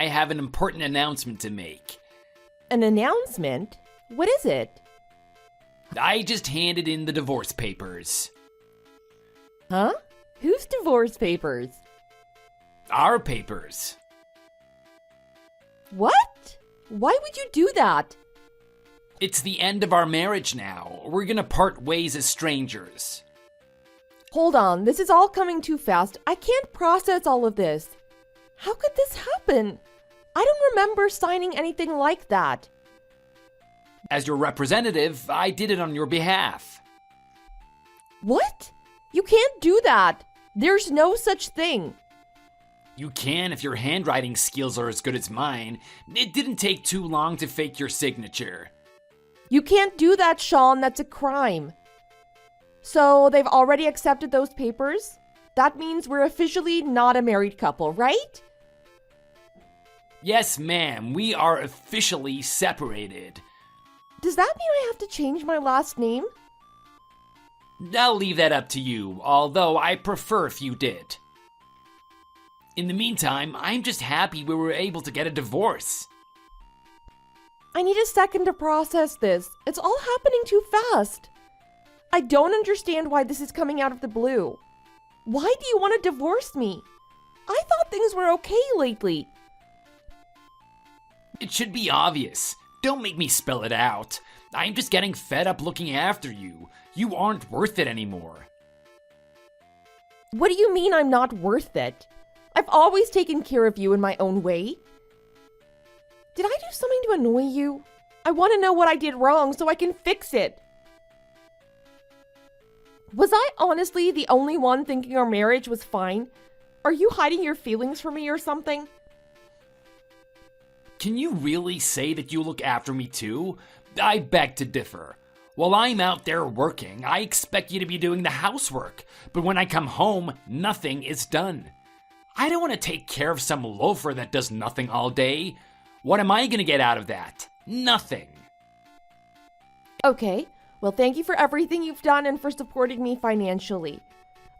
I have an important announcement to make. An announcement? What is it? I just handed in the divorce papers. Huh? Whose divorce papers? Our papers. What? Why would you do that? It's the end of our marriage now. We're gonna part ways as strangers. Hold on, this is all coming too fast. I can't process all of this. How could this happen? I don't remember signing anything like that. As your representative, I did it on your behalf. What? You can't do that. There's no such thing. You can if your handwriting skills are as good as mine. It didn't take too long to fake your signature. You can't do that, Sean. That's a crime. So they've already accepted those papers? That means we're officially not a married couple, right? Yes, ma'am. We are officially separated. Does that mean I have to change my last name? I'll leave that up to you, although I prefer if you did. In the meantime, I'm just happy we were able to get a divorce. I need a second to process this. It's all happening too fast. I don't understand why this is coming out of the blue. Why do you want to divorce me? I thought things were okay lately. It should be obvious. Don't make me spell it out. I'm just getting fed up looking after you. You aren't worth it anymore. What do you mean I'm not worth it? I've always taken care of you in my own way. Did I do something to annoy you? I want to know what I did wrong so I can fix it. Was I honestly the only one thinking our marriage was fine? Are you hiding your feelings from me or something? Can you really say that you look after me too? I beg to differ. While I'm out there working, I expect you to be doing the housework. But when I come home, nothing is done. I don't want to take care of some loafer that does nothing all day. What am I going to get out of that? Nothing. Okay, well, thank you for everything you've done and for supporting me financially.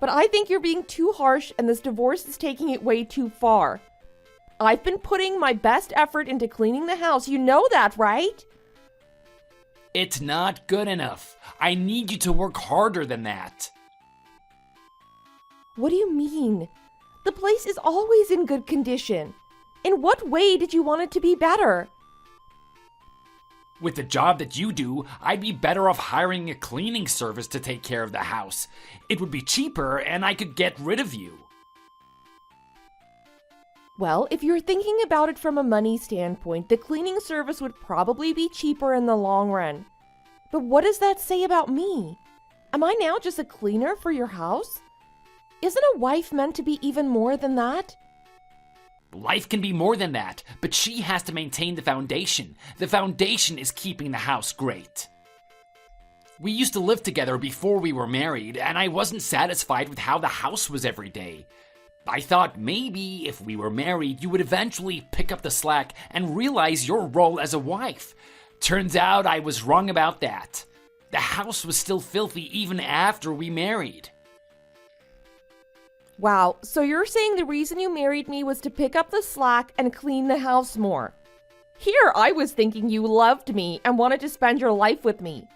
But I think you're being too harsh and this divorce is taking it way too far. I've been putting my best effort into cleaning the house. You know that, right? It's not good enough. I need you to work harder than that. What do you mean? The place is always in good condition. In what way did you want it to be better? With the job that you do, I'd be better off hiring a cleaning service to take care of the house. It would be cheaper and I could get rid of you. Well, if you're thinking about it from a money standpoint, the cleaning service would probably be cheaper in the long run. But what does that say about me? Am I now just a cleaner for your house? Isn't a wife meant to be even more than that? Life can be more than that, but she has to maintain the foundation. The foundation is keeping the house great. We used to live together before we were married, and I wasn't satisfied with how the house was every day. I thought maybe if we were married, you would eventually pick up the slack and realize your role as a wife. Turns out I was wrong about that. The house was still filthy even after we married. Wow, so you're saying the reason you married me was to pick up the slack and clean the house more. Here, I was thinking you loved me and wanted to spend your life with me.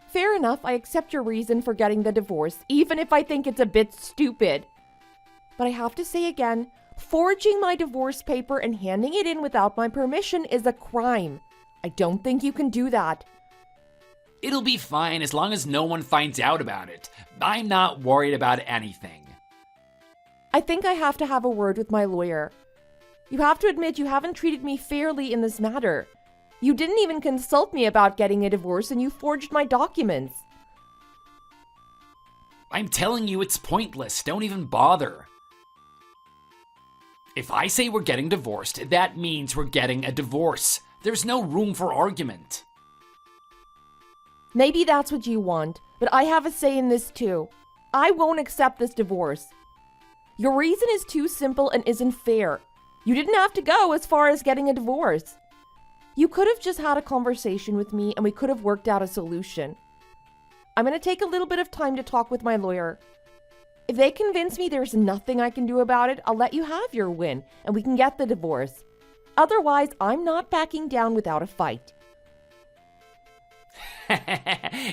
Fair enough, I accept your reason for getting the divorce, even if I think it's a bit stupid. But I have to say again, forging my divorce paper and handing it in without my permission is a crime. I don't think you can do that. It'll be fine as long as no one finds out about it. I'm not worried about anything. I think I have to have a word with my lawyer. You have to admit you haven't treated me fairly in this matter. You didn't even consult me about getting a divorce and you forged my documents. I'm telling you it's pointless. Don't even bother. If I say we're getting divorced, that means we're getting a divorce. There's no room for argument. Maybe that's what you want, but I have a say in this too. I won't accept this divorce. Your reason is too simple and isn't fair. You didn't have to go as far as getting a divorce. You could have just had a conversation with me and we could have worked out a solution. I'm going to take a little bit of time to talk with my lawyer. If they convince me there's nothing I can do about it, I'll let you have your win and we can get the divorce. Otherwise, I'm not backing down without a fight.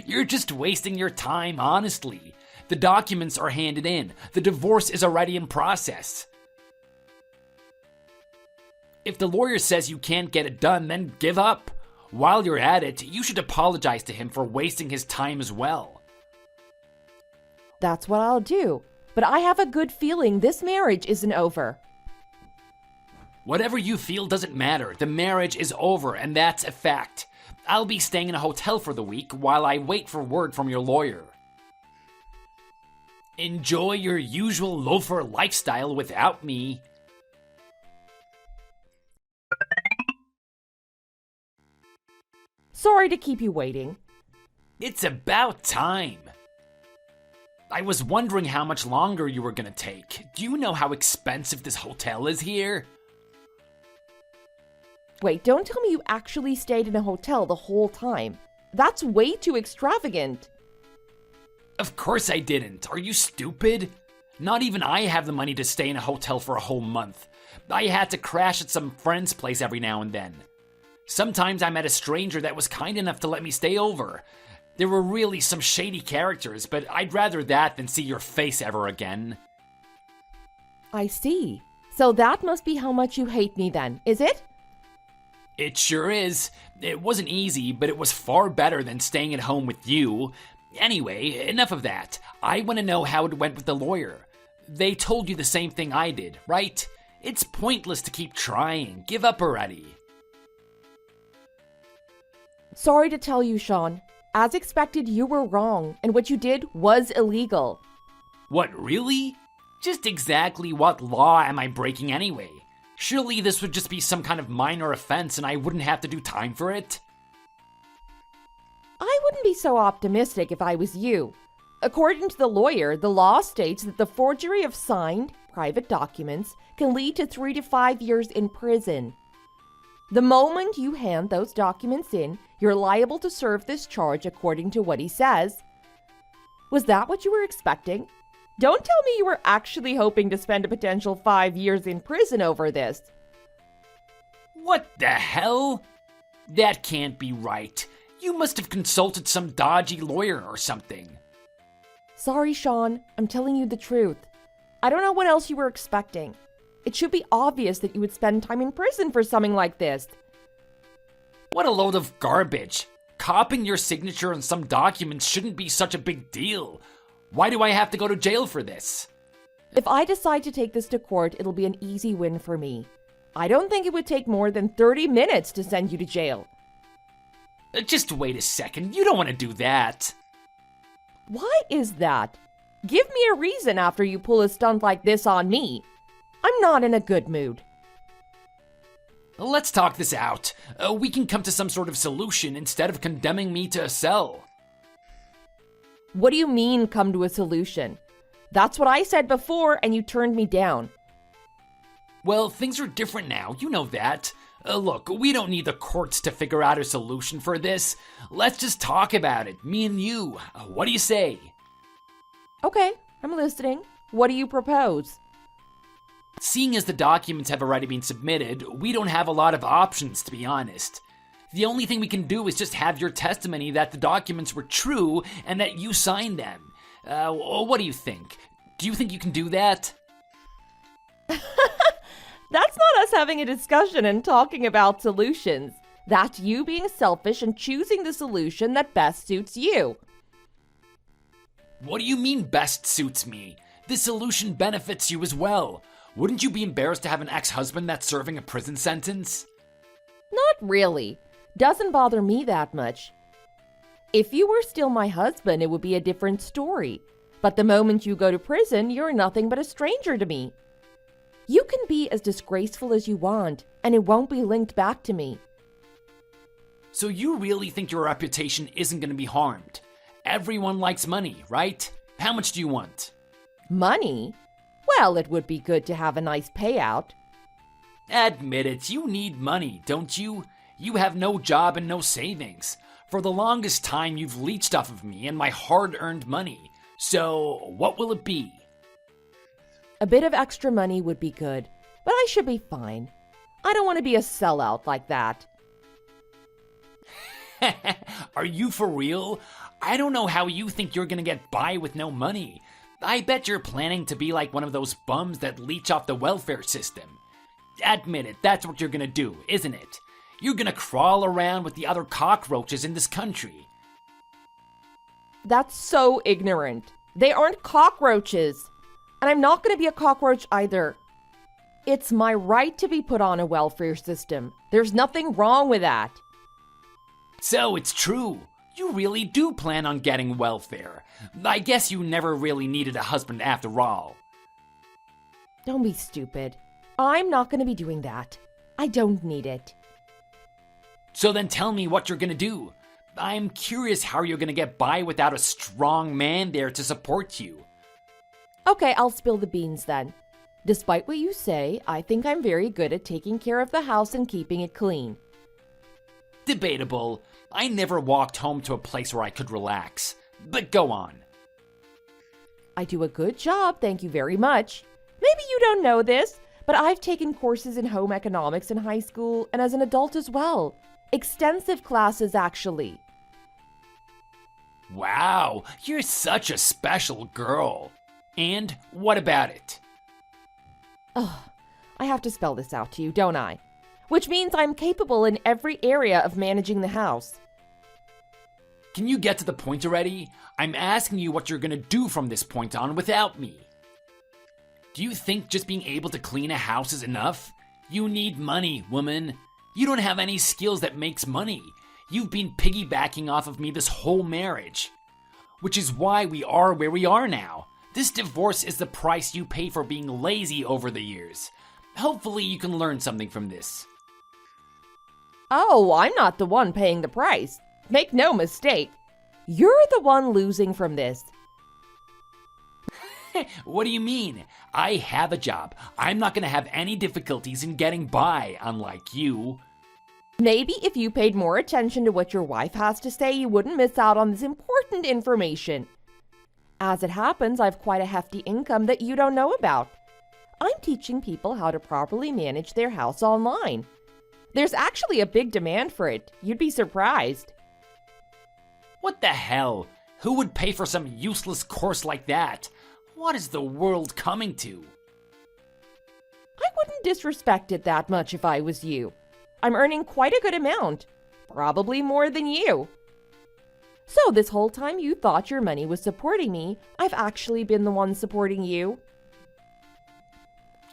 You're just wasting your time, honestly. The documents are handed in. The divorce is already in process. If the lawyer says you can't get it done, then give up. While you're at it, you should apologize to him for wasting his time as well. That's what I'll do. But I have a good feeling this marriage isn't over. Whatever you feel doesn't matter. The marriage is over, and that's a fact. I'll be staying in a hotel for the week while I wait for word from your lawyer. Enjoy your usual loafer lifestyle without me. Sorry to keep you waiting. It's about time. I was wondering how much longer you were gonna take. Do you know how expensive this hotel is here? Wait, don't tell me you actually stayed in a hotel the whole time. That's way too extravagant. Of course I didn't. Are you stupid? Not even I have the money to stay in a hotel for a whole month. I had to crash at some friend's place every now and then. Sometimes I met a stranger that was kind enough to let me stay over. There were really some shady characters, but I'd rather that than see your face ever again. I see. So that must be how much you hate me then, is it? It sure is. It wasn't easy, but it was far better than staying at home with you. Anyway, enough of that. I want to know how it went with the lawyer. They told you the same thing I did, right? It's pointless to keep trying. Give up already. Sorry to tell you, Sean. As expected, you were wrong, and what you did was illegal. What, really? Just exactly what law am I breaking anyway? Surely this would just be some kind of minor offense and I wouldn't have to do time for it? I wouldn't be so optimistic if I was you. According to the lawyer, the law states that the forgery of signed, private documents can lead to 3 to 5 years in prison. The moment you hand those documents in, you're liable to serve this charge according to what he says. Was that what you were expecting? Don't tell me you were actually hoping to spend a potential 5 years in prison over this. What the hell? That can't be right. You must have consulted some dodgy lawyer or something. Sorry, Sean. I'm telling you the truth. I don't know what else you were expecting. It should be obvious that you would spend time in prison for something like this. What a load of garbage. Copying your signature on some documents shouldn't be such a big deal. Why do I have to go to jail for this? If I decide to take this to court, it'll be an easy win for me. I don't think it would take more than 30 minutes to send you to jail. Just wait a second. You don't want to do that. Why is that? Give me a reason after you pull a stunt like this on me. I'm not in a good mood. Let's talk this out. We can come to some sort of solution instead of condemning me to a cell. What do you mean, come to a solution? That's what I said before, and you turned me down. Well, things are different now. You know that. Look, we don't need the courts to figure out a solution for this. Let's just talk about it, me and you. What do you say? Okay, I'm listening. What do you propose? Seeing as the documents have already been submitted, we don't have a lot of options, to be honest. The only thing we can do is just have your testimony that the documents were true and that you signed them. What do you think? Do you think you can do that? That's not us having a discussion and talking about solutions. That's you being selfish and choosing the solution that best suits you. What do you mean best suits me? This solution benefits you as well. Wouldn't you be embarrassed to have an ex-husband that's serving a prison sentence? Not really. Doesn't bother me that much. If you were still my husband, it would be a different story. But the moment you go to prison, you're nothing but a stranger to me. You can be as disgraceful as you want, and it won't be linked back to me. So you really think your reputation isn't going to be harmed? Everyone likes money, right? How much do you want? Money? Well, it would be good to have a nice payout. Admit it, you need money, don't you? You have no job and no savings. For the longest time, you've leached off of me and my hard-earned money. So, what will it be? A bit of extra money would be good, but I should be fine. I don't want to be a sellout like that. Are you for real? I don't know how you think you're gonna get by with no money. I bet you're planning to be like one of those bums that leech off the welfare system. Admit it, that's what you're gonna do, isn't it? You're gonna crawl around with the other cockroaches in this country. That's so ignorant. They aren't cockroaches. And I'm not going to be a cockroach either. It's my right to be put on a welfare system. There's nothing wrong with that. So it's true. You really do plan on getting welfare. I guess you never really needed a husband after all. Don't be stupid. I'm not going to be doing that. I don't need it. So then tell me what you're gonna do. I'm curious how you're gonna get by without a strong man there to support you. Okay, I'll spill the beans then. Despite what you say, I think I'm very good at taking care of the house and keeping it clean. Debatable. I never walked home to a place where I could relax. But go on. I do a good job, thank you very much. Maybe you don't know this, but I've taken courses in home economics in high school and as an adult as well. Extensive classes, actually. Wow, you're such a special girl. And what about it? Ugh, I have to spell this out to you, don't I? Which means I'm capable in every area of managing the house. Can you get to the point already? I'm asking you what you're gonna do from this point on without me. Do you think just being able to clean a house is enough? You need money, woman. You don't have any skills that makes money. You've been piggybacking off of me this whole marriage. Which is why we are where we are now. This divorce is the price you pay for being lazy over the years. Hopefully you can learn something from this. Oh, I'm not the one paying the price. Make no mistake. You're the one losing from this. What do you mean? I have a job. I'm not gonna have any difficulties in getting by, unlike you. Maybe if you paid more attention to what your wife has to say, you wouldn't miss out on this important information. As it happens, I've quite a hefty income that you don't know about. I'm teaching people how to properly manage their house online. There's actually a big demand for it. You'd be surprised. What the hell? Who would pay for some useless course like that? What is the world coming to? I wouldn't disrespect it that much if I was you. I'm earning quite a good amount. Probably more than you. So this whole time you thought your money was supporting me, I've actually been the one supporting you.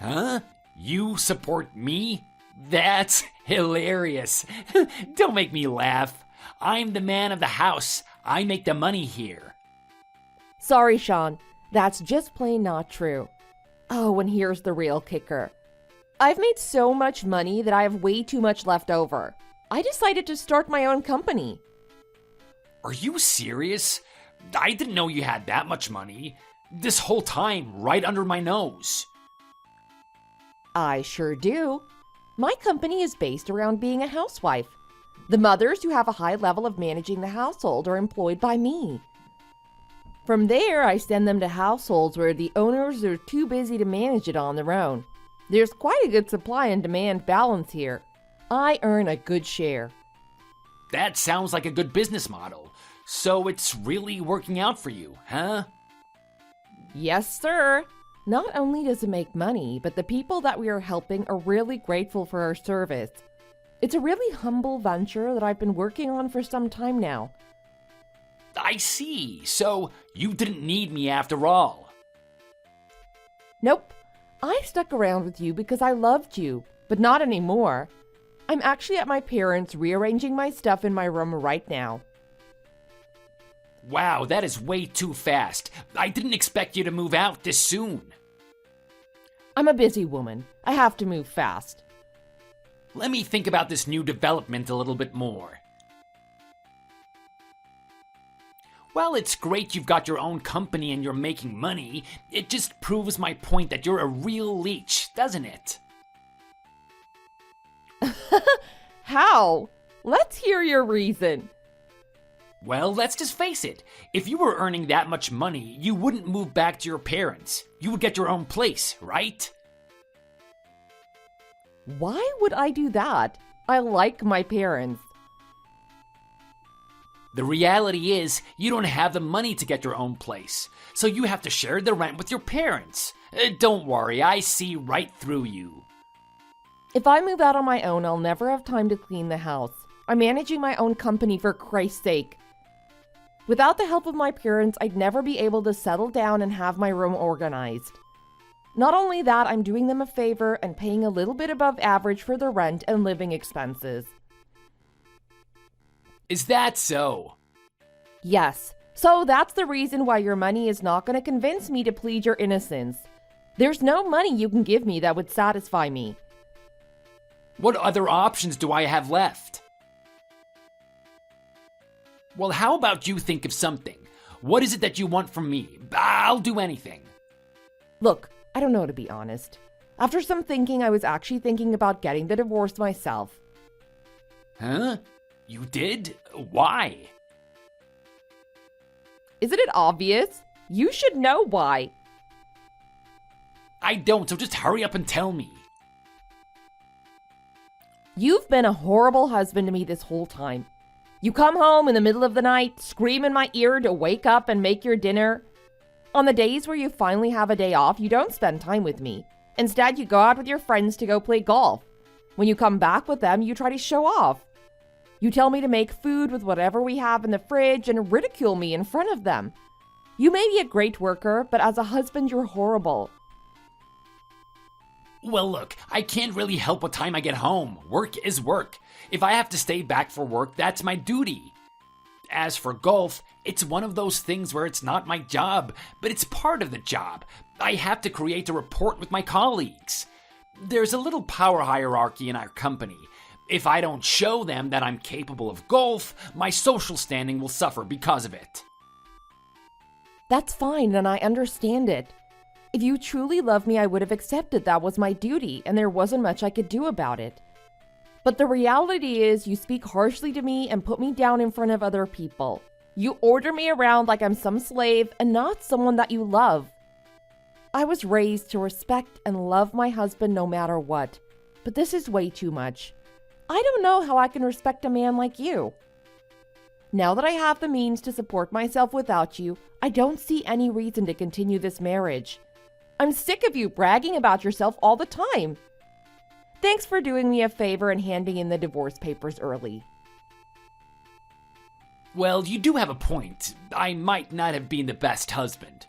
Huh? You support me? That's hilarious. Don't make me laugh. I'm the man of the house. I make the money here. Sorry, Sean. That's just plain not true. Oh, and here's the real kicker. I've made so much money that I have way too much left over. I decided to start my own company. Are you serious? I didn't know you had that much money. This whole time, right under my nose. I sure do. My company is based around being a housewife. The mothers who have a high level of managing the household are employed by me. From there, I send them to households where the owners are too busy to manage it on their own. There's quite a good supply and demand balance here. I earn a good share. That sounds like a good business model. So it's really working out for you, huh? Yes, sir. Not only does it make money, but the people that we are helping are really grateful for our service. It's a really humble venture that I've been working on for some time now. I see. So you didn't need me after all. Nope. I stuck around with you because I loved you, but not anymore. I'm actually at my parents' rearranging my stuff in my room right now. Wow, that is way too fast. I didn't expect you to move out this soon. I'm a busy woman. I have to move fast. Let me think about this new development a little bit more. Well, it's great you've got your own company and you're making money. It just proves my point that you're a real leech, doesn't it? How? Let's hear your reason. Well, let's just face it. If you were earning that much money, you wouldn't move back to your parents. You would get your own place, right? Why would I do that? I like my parents. The reality is, you don't have the money to get your own place, so you have to share the rent with your parents. Don't worry, I see right through you. If I move out on my own, I'll never have time to clean the house. I'm managing my own company, for Christ's sake. Without the help of my parents, I'd never be able to settle down and have my room organized. Not only that, I'm doing them a favor and paying a little bit above average for the rent and living expenses. Is that so? Yes, so that's the reason why your money is not going to convince me to plead your innocence. There's no money you can give me that would satisfy me. What other options do I have left? Well, how about you think of something? What is it that you want from me? I'll do anything. Look, I don't know, to be honest. After some thinking, I was actually thinking about getting the divorce myself. Huh? You did? Why? Isn't it obvious? You should know why. I don't, so just hurry up and tell me. You've been a horrible husband to me this whole time. You come home in the middle of the night, scream in my ear to wake up and make your dinner. On the days where you finally have a day off, you don't spend time with me. Instead, you go out with your friends to go play golf. When you come back with them, you try to show off. You tell me to make food with whatever we have in the fridge and ridicule me in front of them. You may be a great worker, but as a husband, you're horrible. Well, look, I can't really help what time I get home. Work is work. If I have to stay back for work, that's my duty. As for golf, it's one of those things where it's not my job, but it's part of the job. I have to create a report with my colleagues. There's a little power hierarchy in our company. If I don't show them that I'm capable of golf, my social standing will suffer because of it. That's fine, and I understand it. If you truly love me, I would have accepted that was my duty, and there wasn't much I could do about it. But the reality is, you speak harshly to me and put me down in front of other people. You order me around like I'm some slave and not someone that you love. I was raised to respect and love my husband no matter what, but this is way too much. I don't know how I can respect a man like you. Now that I have the means to support myself without you, I don't see any reason to continue this marriage. I'm sick of you bragging about yourself all the time. Thanks for doing me a favor and handing in the divorce papers early. Well, you do have a point. I might not have been the best husband.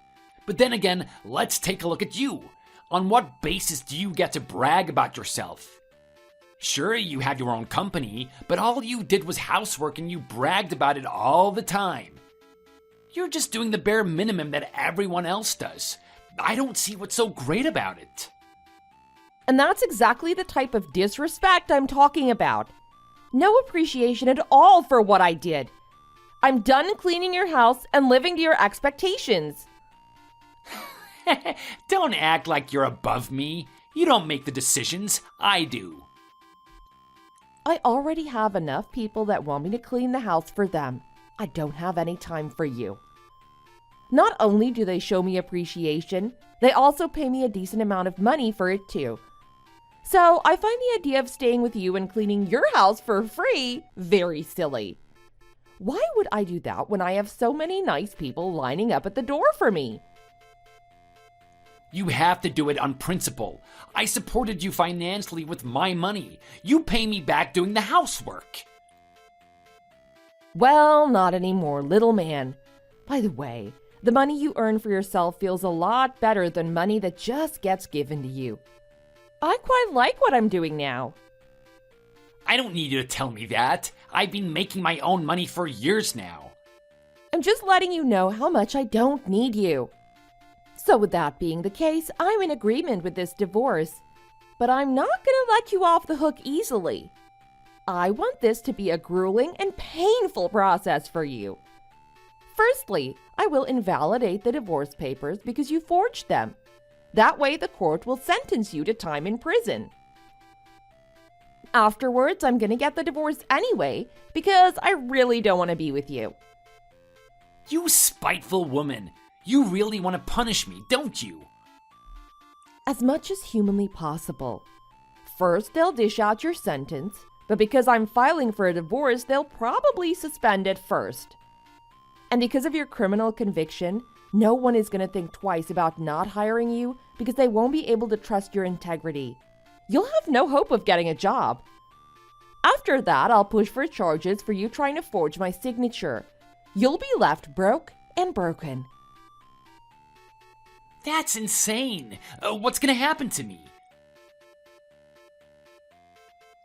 But then again, let's take a look at you. On what basis do you get to brag about yourself? Sure, you have your own company, but all you did was housework and you bragged about it all the time. You're just doing the bare minimum that everyone else does. I don't see what's so great about it. And that's exactly the type of disrespect I'm talking about. No appreciation at all for what I did. I'm done cleaning your house and living to your expectations. Don't act like you're above me. You don't make the decisions. I do. I already have enough people that want me to clean the house for them. I don't have any time for you. Not only do they show me appreciation, they also pay me a decent amount of money for it too. So I find the idea of staying with you and cleaning your house for free very silly. Why would I do that when I have so many nice people lining up at the door for me? You have to do it on principle. I supported you financially with my money. You pay me back doing the housework. Well, not anymore, little man. By the way, the money you earn for yourself feels a lot better than money that just gets given to you. I quite like what I'm doing now. I don't need you to tell me that. I've been making my own money for years now. I'm just letting you know how much I don't need you. So with that being the case, I'm in agreement with this divorce. But I'm not going to let you off the hook easily. I want this to be a grueling and painful process for you. Firstly, I will invalidate the divorce papers because you forged them. That way the court will sentence you to time in prison. Afterwards, I'm going to get the divorce anyway because I really don't want to be with you. You spiteful woman. You really want to punish me, don't you? As much as humanly possible. First, they'll dish out your sentence, but because I'm filing for a divorce, they'll probably suspend it first. And because of your criminal conviction, no one is going to think twice about not hiring you because they won't be able to trust your integrity. You'll have no hope of getting a job. After that, I'll push for charges for you trying to forge my signature. You'll be left broke and broken. That's insane. What's gonna happen to me?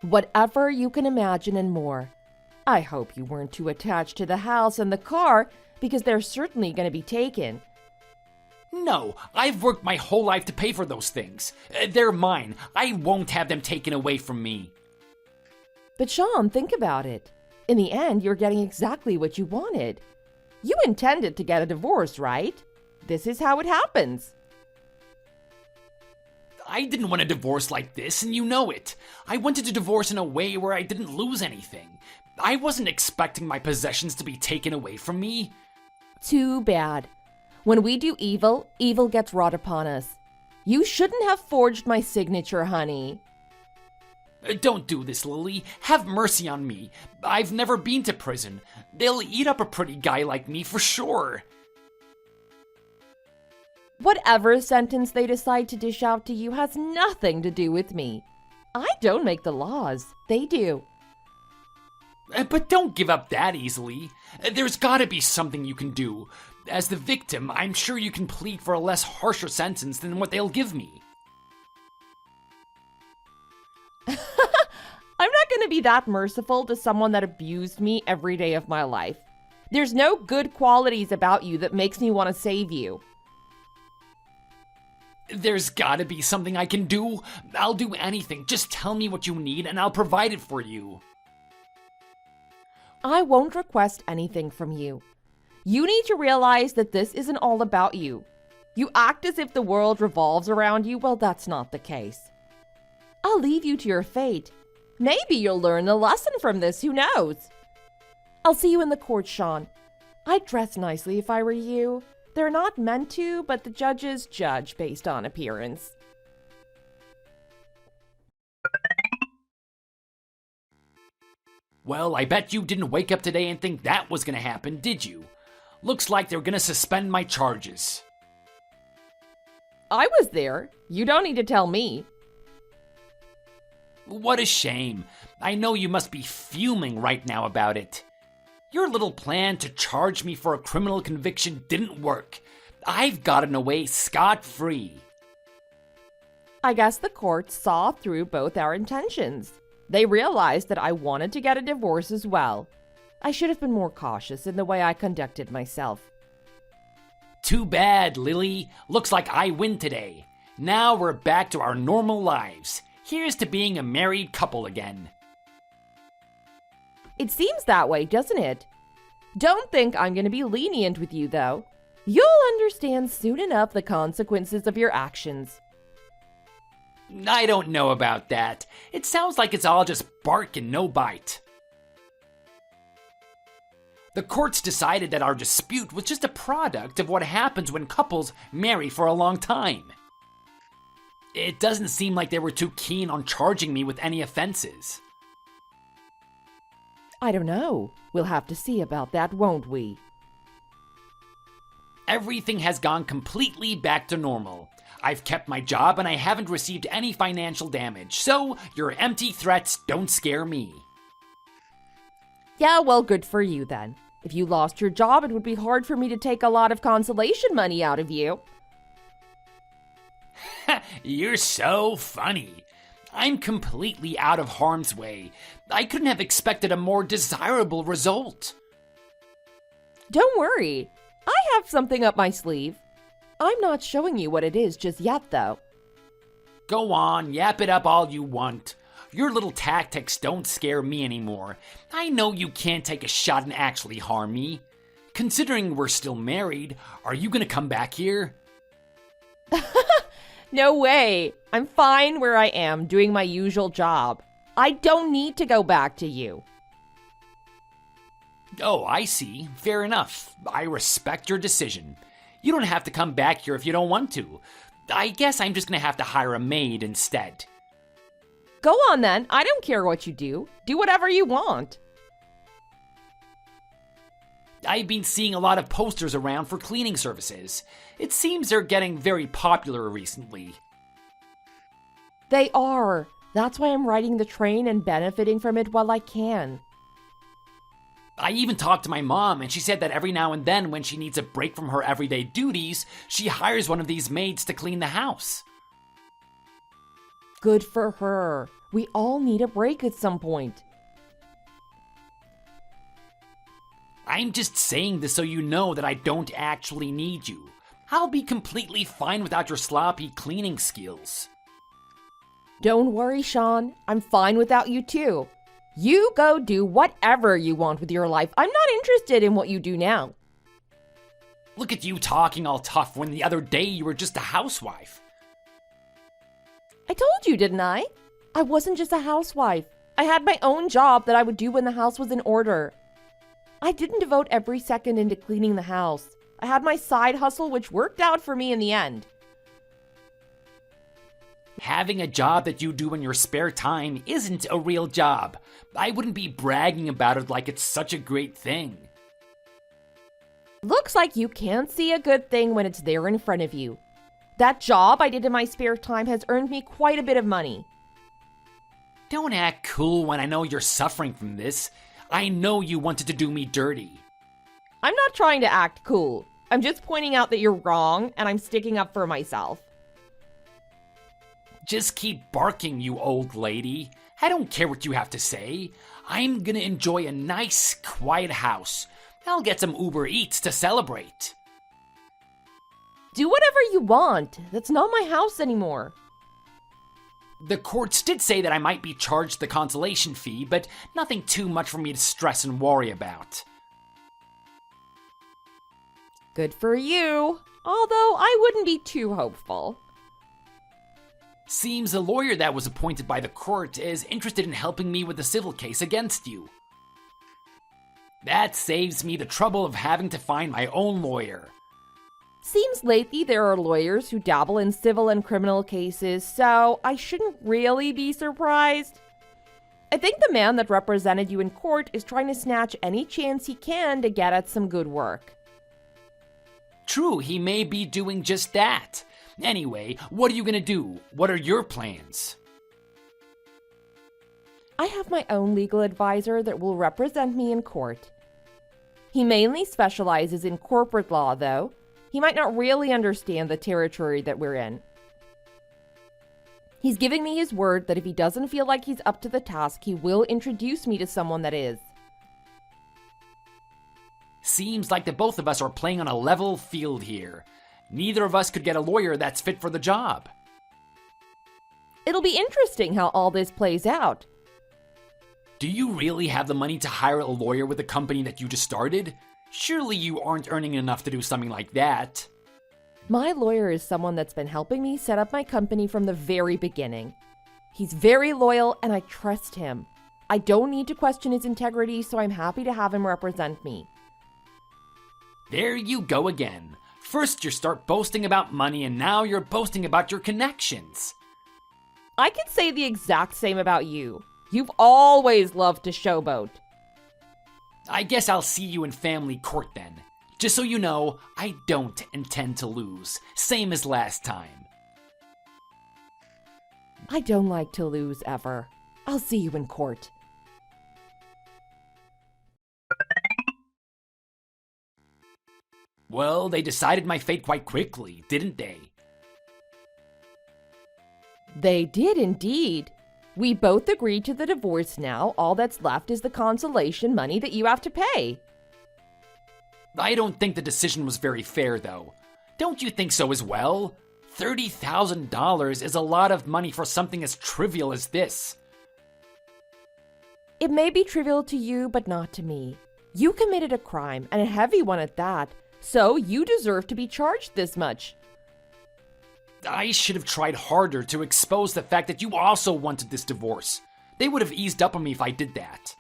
Whatever you can imagine and more. I hope you weren't too attached to the house and the car because they're certainly going to be taken. No, I've worked my whole life to pay for those things. They're mine. I won't have them taken away from me. But Sean, think about it. In the end, you're getting exactly what you wanted. You intended to get a divorce, right? This is how it happens. I didn't want a divorce like this, and you know it. I wanted to divorce in a way where I didn't lose anything. I wasn't expecting my possessions to be taken away from me. Too bad. When we do evil, evil gets wrought upon us. You shouldn't have forged my signature, honey. Don't do this, Lily. Have mercy on me. I've never been to prison. They'll eat up a pretty guy like me for sure. Whatever sentence they decide to dish out to you has nothing to do with me. I don't make the laws. They do. But don't give up that easily. There's gotta be something you can do. As the victim, I'm sure you can plead for a less harsher sentence than what they'll give me. I'm not going to be that merciful to someone that abused me every day of my life. There's no good qualities about you that makes me want to save you. There's gotta be something I can do. I'll do anything. Just tell me what you need and I'll provide it for you. I won't request anything from you. You need to realize that this isn't all about you. You act as if the world revolves around you. Well, that's not the case. I'll leave you to your fate. Maybe you'll learn a lesson from this. Who knows? I'll see you in the court, Sean. I'd dress nicely if I were you. They're not meant to, but the judges judge based on appearance. Well, I bet you didn't wake up today and think that was gonna happen, did you? Looks like they're gonna suspend my charges. I was there. You don't need to tell me. What a shame. I know you must be fuming right now about it. Your little plan to charge me for a criminal conviction didn't work. I've gotten away scot-free. I guess the court saw through both our intentions. They realized that I wanted to get a divorce as well. I should have been more cautious in the way I conducted myself. Too bad, Lily. Looks like I win today. Now we're back to our normal lives. Here's to being a married couple again. It seems that way, doesn't it? Don't think I'm going to be lenient with you, though. You'll understand soon enough the consequences of your actions. I don't know about that. It sounds like it's all just bark and no bite. The courts decided that our dispute was just a product of what happens when couples marry for a long time. It doesn't seem like they were too keen on charging me with any offenses. I don't know. We'll have to see about that, won't we? Everything has gone completely back to normal. I've kept my job and I haven't received any financial damage, so your empty threats don't scare me. Yeah, well, good for you then. If you lost your job, it would be hard for me to take a lot of consolation money out of you. You're so funny. I'm completely out of harm's way. I couldn't have expected a more desirable result. Don't worry. I have something up my sleeve. I'm not showing you what it is just yet, though. Go on, yap it up all you want. Your little tactics don't scare me anymore. I know you can't take a shot and actually harm me. Considering we're still married, are you gonna come back here? No way. I'm fine where I am, doing my usual job. I don't need to go back to you. Oh, I see. Fair enough. I respect your decision. You don't have to come back here if you don't want to. I guess I'm just gonna have to hire a maid instead. Go on then. I don't care what you do. Do whatever you want. I've been seeing a lot of posters around for cleaning services. It seems they're getting very popular recently. They are. That's why I'm riding the train and benefiting from it while I can. I even talked to my mom, and she said that every now and then when she needs a break from her everyday duties, she hires one of these maids to clean the house. Good for her. We all need a break at some point. I'm just saying this so you know that I don't actually need you. I'll be completely fine without your sloppy cleaning skills. Don't worry, Sean. I'm fine without you too. You go do whatever you want with your life. I'm not interested in what you do now. Look at you talking all tough when the other day you were just a housewife. I told you, didn't I? I wasn't just a housewife. I had my own job that I would do when the house was in order. I didn't devote every second into cleaning the house. I had my side hustle, which worked out for me in the end. Having a job that you do in your spare time isn't a real job. I wouldn't be bragging about it like it's such a great thing. Looks like you can't see a good thing when it's there in front of you. That job I did in my spare time has earned me quite a bit of money. Don't act cool when I know you're suffering from this. I know you wanted to do me dirty. I'm not trying to act cool. I'm just pointing out that you're wrong, and I'm sticking up for myself. Just keep barking, you old lady. I don't care what you have to say. I'm gonna enjoy a nice, quiet house. I'll get some Uber Eats to celebrate. Do whatever you want. That's not my house anymore. The courts did say that I might be charged the consolation fee, but nothing too much for me to stress and worry about. Good for you. Although I wouldn't be too hopeful. Seems the lawyer that was appointed by the court is interested in helping me with the civil case against you. That saves me the trouble of having to find my own lawyer. Seems lately there are lawyers who dabble in civil and criminal cases, so I shouldn't really be surprised. I think the man that represented you in court is trying to snatch any chance he can to get at some good work. True, he may be doing just that. Anyway, what are you gonna do? What are your plans? I have my own legal advisor that will represent me in court. He mainly specializes in corporate law, though. He might not really understand the territory that we're in. He's giving me his word that if he doesn't feel like he's up to the task, he will introduce me to someone that is. Seems like the both of us are playing on a level field here. Neither of us could get a lawyer that's fit for the job. It'll be interesting how all this plays out. Do you really have the money to hire a lawyer with the company that you just started? Surely you aren't earning enough to do something like that. My lawyer is someone that's been helping me set up my company from the very beginning. He's very loyal and I trust him. I don't need to question his integrity, so I'm happy to have him represent me. There you go again. First you start boasting about money and now you're boasting about your connections. I could say the exact same about you. You've always loved to showboat. I guess I'll see you in family court then. Just so you know, I don't intend to lose. Same as last time. I don't like to lose ever. I'll see you in court. Well, they decided my fate quite quickly, didn't they? They did indeed. We both agreed to the divorce now. All that's left is the consolation money that you have to pay. I don't think the decision was very fair, though. Don't you think so as well? $30,000 is a lot of money for something as trivial as this. It may be trivial to you, but not to me. You committed a crime, and a heavy one at that, so you deserve to be charged this much. I should have tried harder to expose the fact that you also wanted this divorce. They would have eased up on me if I did that.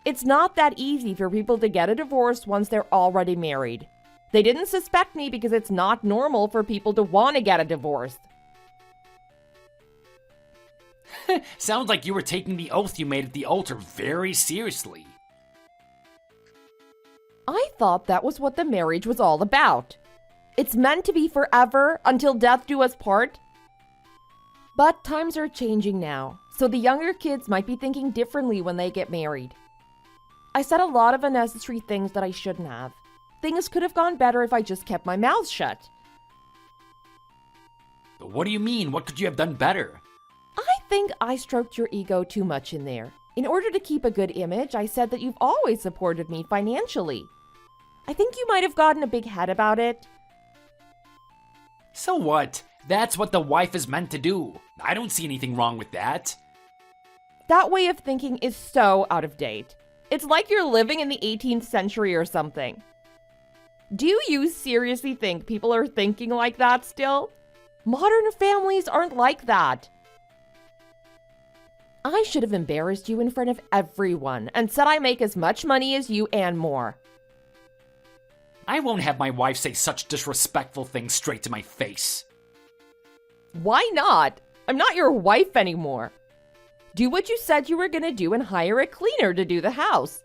It's not that easy for people to get a divorce once they're already married. They didn't suspect me because it's not normal for people to want to get a divorce. Sounds like you were taking the oath you made at the altar very seriously. I thought that was what the marriage was all about. It's meant to be forever, until death do us part. But times are changing now, so the younger kids might be thinking differently when they get married. I said a lot of unnecessary things that I shouldn't have. Things could have gone better if I just kept my mouth shut. What do you mean? What could you have done better? I think I stroked your ego too much in there. In order to keep a good image, I said that you've always supported me financially. I think you might have gotten a big head about it. So what? That's what the wife is meant to do. I don't see anything wrong with that. That way of thinking is so out of date. It's like you're living in the 18th century or something. Do you seriously think people are thinking like that still? Modern families aren't like that. I should have embarrassed you in front of everyone and said I make as much money as you and more. I won't have my wife say such disrespectful things straight to my face. Why not? I'm not your wife anymore. Do what you said you were going to do and hire a cleaner to do the house.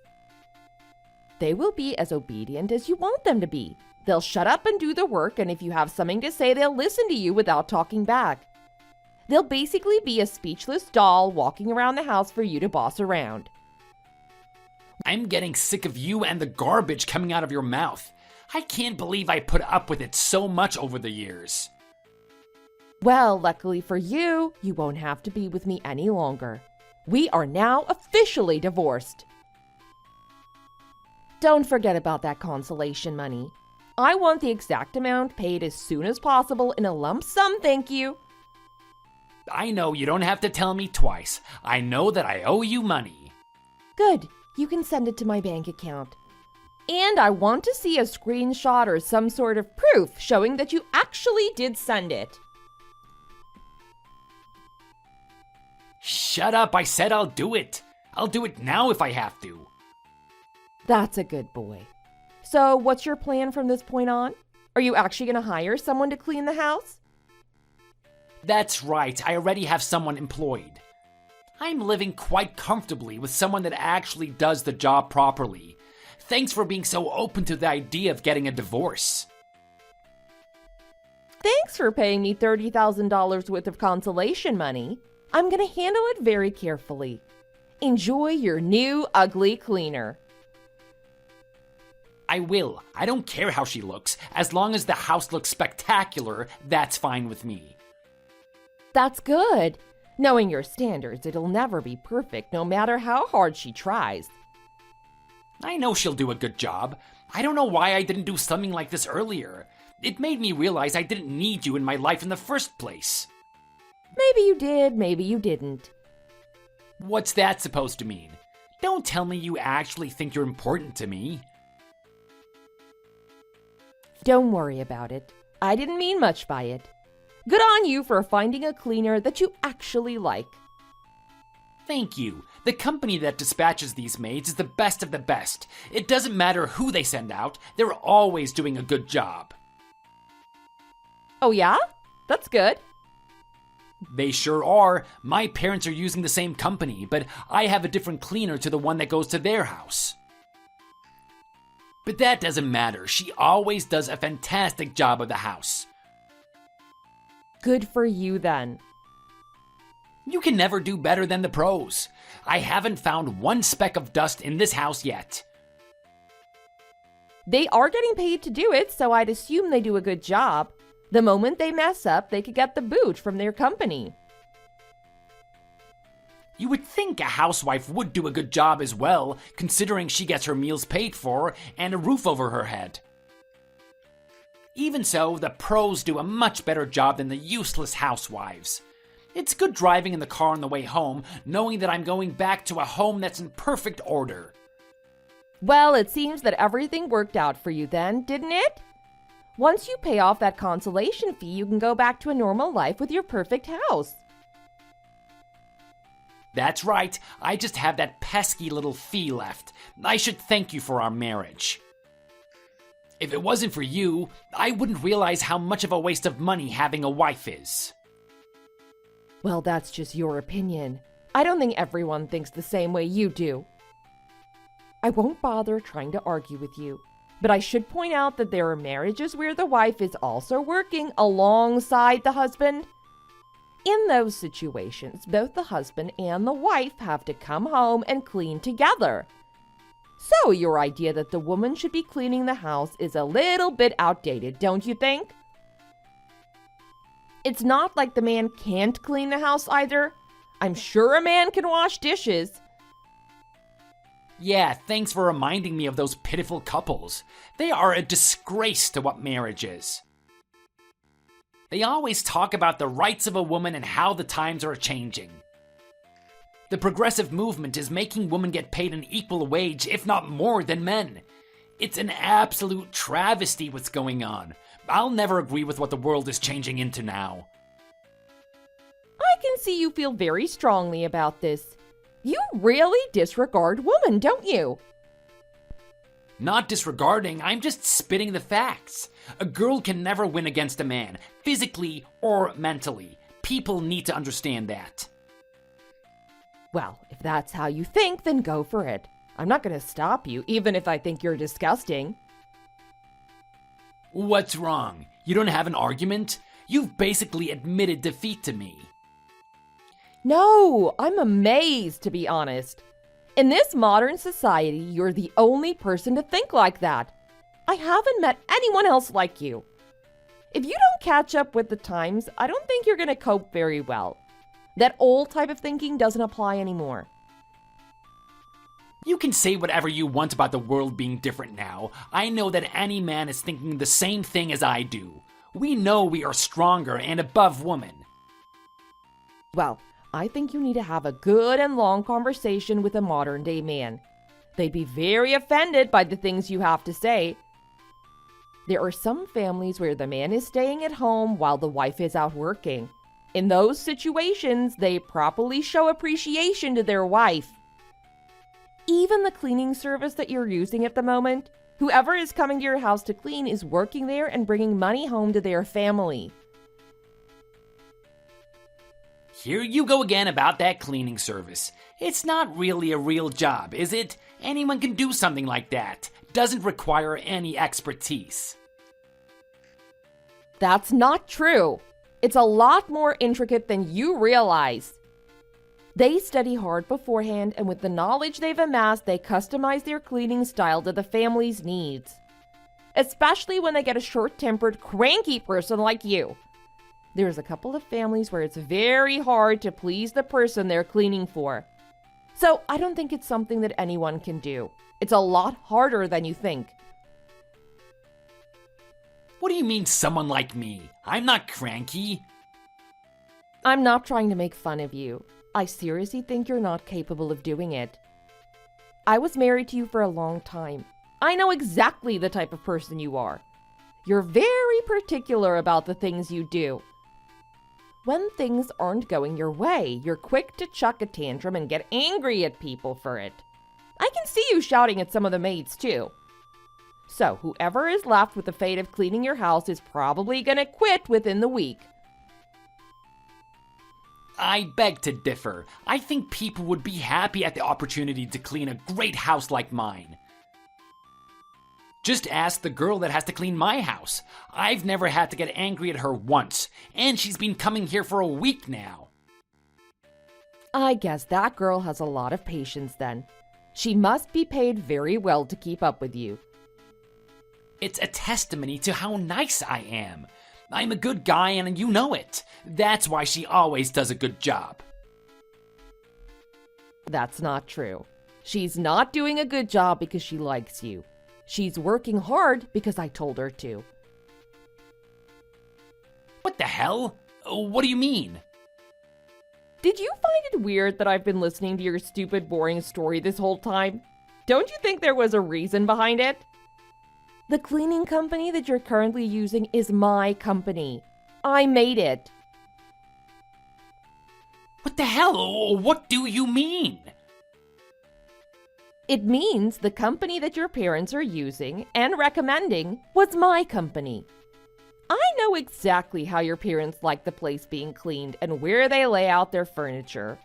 They will be as obedient as you want them to be. They'll shut up and do the work, and if you have something to say, they'll listen to you without talking back. They'll basically be a speechless doll walking around the house for you to boss around. I'm getting sick of you and the garbage coming out of your mouth. I can't believe I put up with it so much over the years. Well, luckily for you, you won't have to be with me any longer. We are now officially divorced. Don't forget about that consolation money. I want the exact amount paid as soon as possible in a lump sum, thank you. I know you don't have to tell me twice. I know that I owe you money. Good. You can send it to my bank account. And I want to see a screenshot or some sort of proof showing that you actually did send it. Shut up, I said I'll do it. I'll do it now if I have to. That's a good boy. So, what's your plan from this point on? Are you actually going to hire someone to clean the house? That's right, I already have someone employed. I'm living quite comfortably with someone that actually does the job properly. Thanks for being so open to the idea of getting a divorce. Thanks for paying me $30,000 worth of consolation money. I'm going to handle it very carefully. Enjoy your new ugly cleaner. I will. I don't care how she looks. As long as the house looks spectacular, that's fine with me. That's good. Knowing your standards, it'll never be perfect no matter how hard she tries. I know she'll do a good job. I don't know why I didn't do something like this earlier. It made me realize I didn't need you in my life in the first place. Maybe you did, maybe you didn't. What's that supposed to mean? Don't tell me you actually think you're important to me. Don't worry about it. I didn't mean much by it. Good on you for finding a cleaner that you actually like. Thank you. The company that dispatches these maids is the best of the best. It doesn't matter who they send out, they're always doing a good job. Oh yeah? That's good. They sure are. My parents are using the same company, but I have a different cleaner to the one that goes to their house. But that doesn't matter. She always does a fantastic job of the house. Good for you then. You can never do better than the pros. I haven't found one speck of dust in this house yet. They are getting paid to do it, so I'd assume they do a good job. The moment they mess up, they could get the boot from their company. You would think a housewife would do a good job as well, considering she gets her meals paid for and a roof over her head. Even so, the pros do a much better job than the useless housewives. It's good driving in the car on the way home, knowing that I'm going back to a home that's in perfect order. Well, it seems that everything worked out for you then, didn't it? Once you pay off that consolation fee, you can go back to a normal life with your perfect house. That's right, I just have that pesky little fee left. I should thank you for our marriage. If it wasn't for you, I wouldn't realize how much of a waste of money having a wife is. Well, that's just your opinion. I don't think everyone thinks the same way you do. I won't bother trying to argue with you, but I should point out that there are marriages where the wife is also working alongside the husband. In those situations, both the husband and the wife have to come home and clean together. So your idea that the woman should be cleaning the house is a little bit outdated, don't you think? It's not like the man can't clean the house either. I'm sure a man can wash dishes. Yeah, thanks for reminding me of those pitiful couples. They are a disgrace to what marriage is. They always talk about the rights of a woman and how the times are changing. The progressive movement is making women get paid an equal wage, if not more, than men. It's an absolute travesty what's going on. I'll never agree with what the world is changing into now. I can see you feel very strongly about this. You really disregard women, don't you? Not disregarding, I'm just spitting the facts. A girl can never win against a man, physically or mentally. People need to understand that. Well, if that's how you think, then go for it. I'm not going to stop you, even if I think you're disgusting. What's wrong? You don't have an argument? You've basically admitted defeat to me. No, I'm amazed, to be honest. In this modern society, you're the only person to think like that. I haven't met anyone else like you. If you don't catch up with the times, I don't think you're going to cope very well. That old type of thinking doesn't apply anymore. You can say whatever you want about the world being different now. I know that any man is thinking the same thing as I do. We know we are stronger and above women. Well, I think you need to have a good and long conversation with a modern-day man. They'd be very offended by the things you have to say. There are some families where the man is staying at home while the wife is out working. In those situations, they properly show appreciation to their wife. Even the cleaning service that you're using at the moment, whoever is coming to your house to clean is working there and bringing money home to their family. Here you go again about that cleaning service. It's not really a real job, is it? Anyone can do something like that. Doesn't require any expertise. That's not true. It's a lot more intricate than you realize. They study hard beforehand, and with the knowledge they've amassed, they customize their cleaning style to the family's needs. Especially when they get a short-tempered, cranky person like you. There's a couple of families where it's very hard to please the person they're cleaning for. So I don't think it's something that anyone can do. It's a lot harder than you think. What do you mean someone like me? I'm not cranky. I'm not trying to make fun of you. I seriously think you're not capable of doing it. I was married to you for a long time. I know exactly the type of person you are. You're very particular about the things you do. When things aren't going your way, you're quick to chuck a tantrum and get angry at people for it. I can see you shouting at some of the maids too. So whoever is left with the fate of cleaning your house is probably gonna quit within the week. I beg to differ. I think people would be happy at the opportunity to clean a great house like mine. Just ask the girl that has to clean my house. I've never had to get angry at her once, and she's been coming here for a week now. I guess that girl has a lot of patience then. She must be paid very well to keep up with you. It's a testimony to how nice I am. I'm a good guy and you know it. That's why she always does a good job. That's not true. She's not doing a good job because she likes you. She's working hard because I told her to. What the hell? What do you mean? Did you find it weird that I've been listening to your stupid, boring story this whole time? Don't you think there was a reason behind it? The cleaning company that you're currently using is my company. I made it. What the hell? What do you mean? It means the company that your parents are using and recommending was my company. I know exactly how your parents like the place being cleaned and where they lay out their furniture.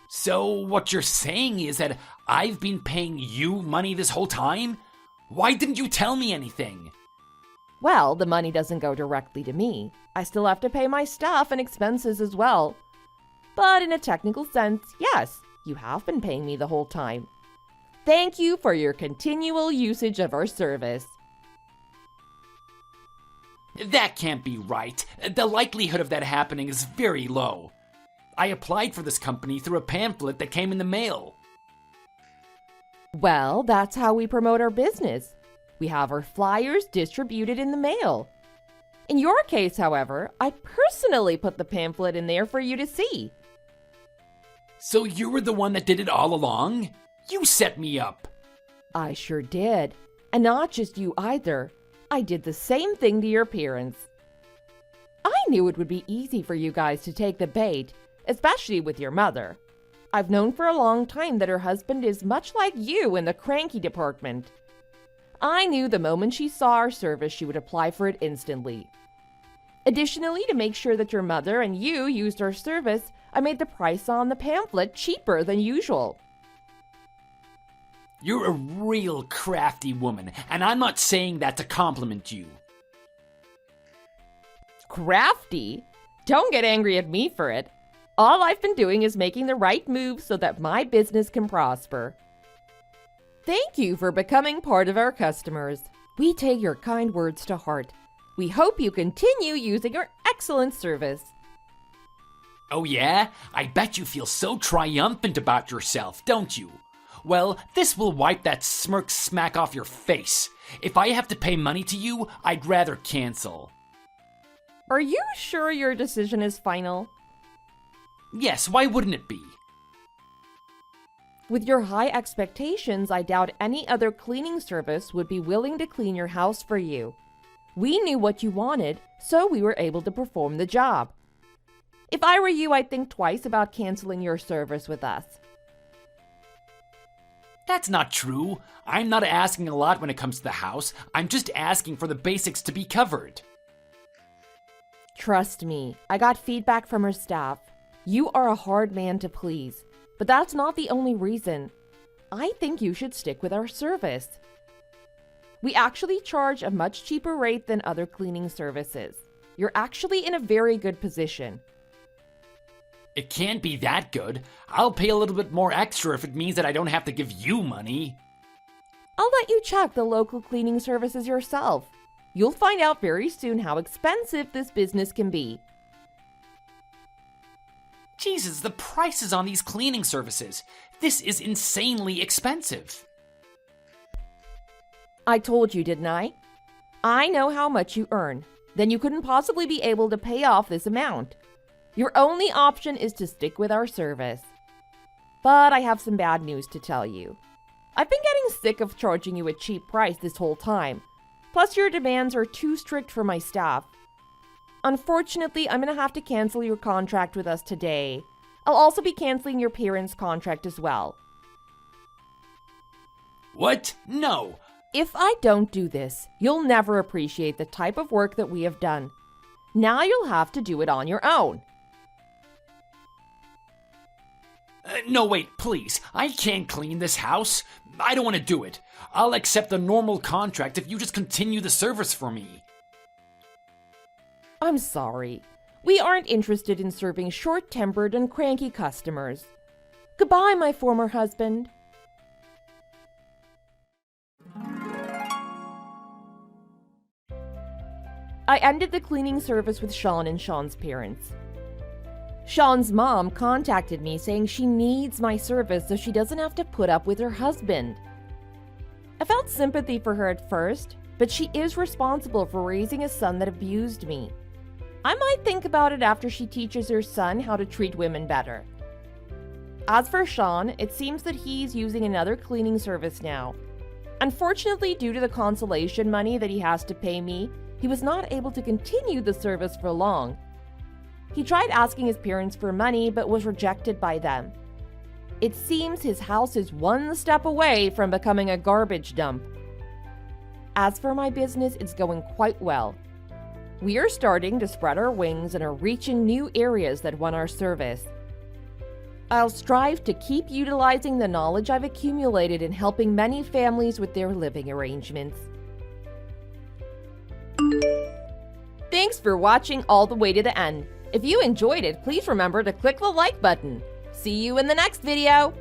So what you're saying is that I've been paying you money this whole time? Why didn't you tell me anything? Well, the money doesn't go directly to me. I still have to pay my staff and expenses as well. But in a technical sense, yes, you have been paying me the whole time. Thank you for your continual usage of our service. That can't be right. The likelihood of that happening is very low. I applied for this company through a pamphlet that came in the mail. Well, that's how we promote our business. We have our flyers distributed in the mail. In your case, however, I personally put the pamphlet in there for you to see. So you were the one that did it all along? You set me up. I sure did. And not just you either. I did the same thing to your parents. I knew it would be easy for you guys to take the bait, especially with your mother. I've known for a long time that her husband is much like you in the cranky department. I knew the moment she saw our service, she would apply for it instantly. Additionally, to make sure that your mother and you used our service, I made the price on the pamphlet cheaper than usual. You're a real crafty woman, and I'm not saying that to compliment you. Crafty? Don't get angry at me for it. All I've been doing is making the right moves so that my business can prosper. Thank you for becoming part of our customers. We take your kind words to heart. We hope you continue using our excellent service. Oh yeah? I bet you feel so triumphant about yourself, don't you? Well, this will wipe that smirk smack off your face. If I have to pay money to you, I'd rather cancel. Are you sure your decision is final? Yes, why wouldn't it be? With your high expectations, I doubt any other cleaning service would be willing to clean your house for you. We knew what you wanted, so we were able to perform the job. If I were you, I'd think twice about canceling your service with us. That's not true. I'm not asking a lot when it comes to the house. I'm just asking for the basics to be covered. Trust me, I got feedback from her staff. You are a hard man to please, but that's not the only reason. I think you should stick with our service. We actually charge a much cheaper rate than other cleaning services. You're actually in a very good position. It can't be that good. I'll pay a little bit more extra if it means that I don't have to give you money. I'll let you check the local cleaning services yourself. You'll find out very soon how expensive this business can be. Jesus, the prices on these cleaning services. This is insanely expensive. I told you, didn't I? I know how much you earn. Then you couldn't possibly be able to pay off this amount. Your only option is to stick with our service. But I have some bad news to tell you. I've been getting sick of charging you a cheap price this whole time. Plus, your demands are too strict for my staff. Unfortunately, I'm going to have to cancel your contract with us today. I'll also be canceling your parents' contract as well. What? No. If I don't do this, you'll never appreciate the type of work that we have done. Now you'll have to do it on your own. No, wait, please. I can't clean this house. I don't want to do it. I'll accept a normal contract if you just continue the service for me. I'm sorry. We aren't interested in serving short-tempered and cranky customers. Goodbye, my former husband. I ended the cleaning service with Sean and Sean's parents. Sean's mom contacted me saying she needs my service so she doesn't have to put up with her husband. I felt sympathy for her at first, but she is responsible for raising a son that abused me. I might think about it after she teaches her son how to treat women better. As for Sean, it seems that he's using another cleaning service now. Unfortunately, due to the consolation money that he has to pay me, he was not able to continue the service for long. He tried asking his parents for money but was rejected by them. It seems his house is one step away from becoming a garbage dump. As for my business, it's going quite well. We are starting to spread our wings and are reaching new areas that want our service. I'll strive to keep utilizing the knowledge I've accumulated in helping many families with their living arrangements. Thanks for watching all the way to the end. If you enjoyed it, please remember to click the like button. See you in the next video!